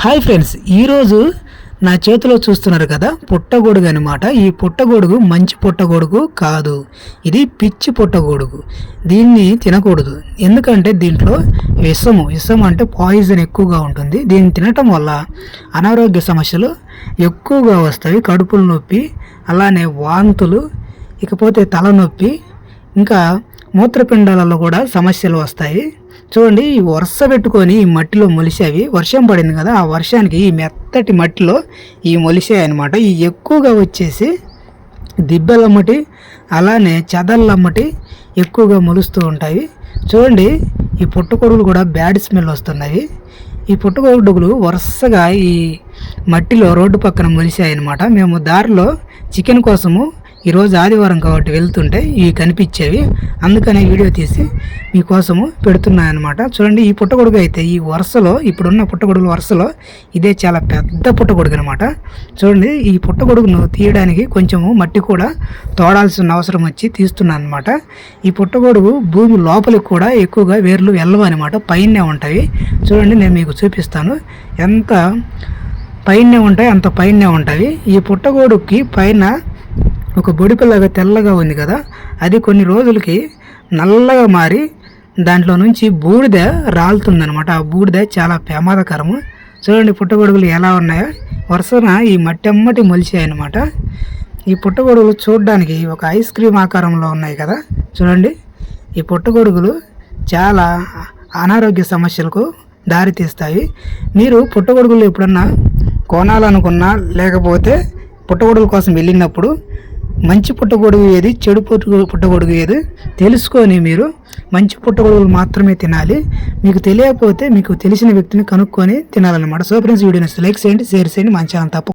Hi friends, ఈరోజు నా చేతిలో చూస్తున్నారు కదా పుట్టగొడుగు అనమాట. ఈ పుట్టగొడుగు మంచి పుట్టగొడుగు కాదు, ఇది పిచ్చి పుట్టగొడుగు. దీన్ని తినకూడదు, ఎందుకంటే దీంట్లో విషం అంటే పాయిజన్ ఎక్కువగా ఉంటుంది. దీన్ని తినటం వల్ల అనారోగ్య సమస్యలు ఎక్కువగా వస్తాయి. కడుపులు నొప్పి, అలానే వాంతులు, ఇకపోతే తలనొప్పి, ఇంకా మూత్రపిండాలలో కూడా సమస్యలు వస్తాయి. చూడండి, ఈ వరుస పెట్టుకొని ఈ మట్టిలో మొలిసేవి. వర్షం పడింది కదా, ఆ వర్షానికి ఈ మెత్తటి మట్టిలో ఈ మొలిసాయి అనమాట. ఈ ఎక్కువగా వచ్చేసి దిబ్బలమ్మటి, అలానే చెదల్లమ్మటి ఎక్కువగా మొలుస్తూ ఉంటాయి. చూడండి, ఈ పుట్టగొడుగులు కూడా బ్యాడ్ స్మెల్ వస్తున్నాయి. ఈ పుట్టగొడుగులు వరుసగా ఈ మట్టిలో రోడ్డు పక్కన మొలిసాయి అనమాట. మేము దారిలో చికెన్ కోసము ఈరోజు ఆదివారం కాబట్టి వెళ్తుంటే ఇవి కనిపించేవి, అందుకనే వీడియో తీసి మీకోసము పెడుతున్నాను అనమాట. చూడండి, ఈ పుట్టగొడుగు అయితే ఈ వరుసలో, ఇప్పుడున్న పుట్టగొడుగుల వరుసలో ఇదే చాలా పెద్ద పుట్టగొడుగు అనమాట. చూడండి, ఈ పుట్టగొడుగును తీయడానికి కొంచెము మట్టి కూడా తోడాల్సిన అవసరం వచ్చి తీస్తున్నాను అనమాట. ఈ పుట్టగొడుగు భూమి లోపలికి కూడా ఎక్కువగా వేర్లు వెళ్ళవు అనమాట, పైనే ఉంటాయి. చూడండి, నేను మీకు చూపిస్తాను. ఎంత పైనే ఉంటాయి అంత పైనే ఉంటాయి. ఈ పుట్టగొడుగుకి పైన ఒక బొడిపిల్లగా తెల్లగా ఉంది కదా, అది కొన్ని రోజులకి నల్లగా మారి దాంట్లో నుంచి బూడిద రాలుతుందనమాట. ఆ బూడిద చాలా ప్రమాదకరము. చూడండి, పుట్టగొడుగులు ఎలా ఉన్నాయో వరుసన ఈ మట్టి అమ్మటి మొలిచాయి అనమాట. ఈ పుట్టగొడుగులు చూడడానికి ఒక ఐస్ క్రీమ్ ఆకారంలో ఉన్నాయి కదా. చూడండి, ఈ పుట్టగొడుగులు చాలా అనారోగ్య సమస్యలకు దారితీస్తాయి. మీరు పుట్టగొడుగులు ఎప్పుడన్నా కొనాలనుకున్నా, లేకపోతే పుట్టగొడుగుల కోసం వెళ్ళినప్పుడు మంచి పుట్టగొడుగు ఏది, చెడు పుట్టగొడుగు ఏది తెలుసుకొని మీరు మంచి పుట్టగొడుగులు మాత్రమే తినాలి. మీకు తెలియకపోతే మీకు తెలిసిన వ్యక్తిని కనుక్కొని తినాలన్నమాట. సో ఫ్రెండ్స్, వీడియోని లైక్ చేయండి, షేర్ చేయండి, మన ఛానల్ తప్ప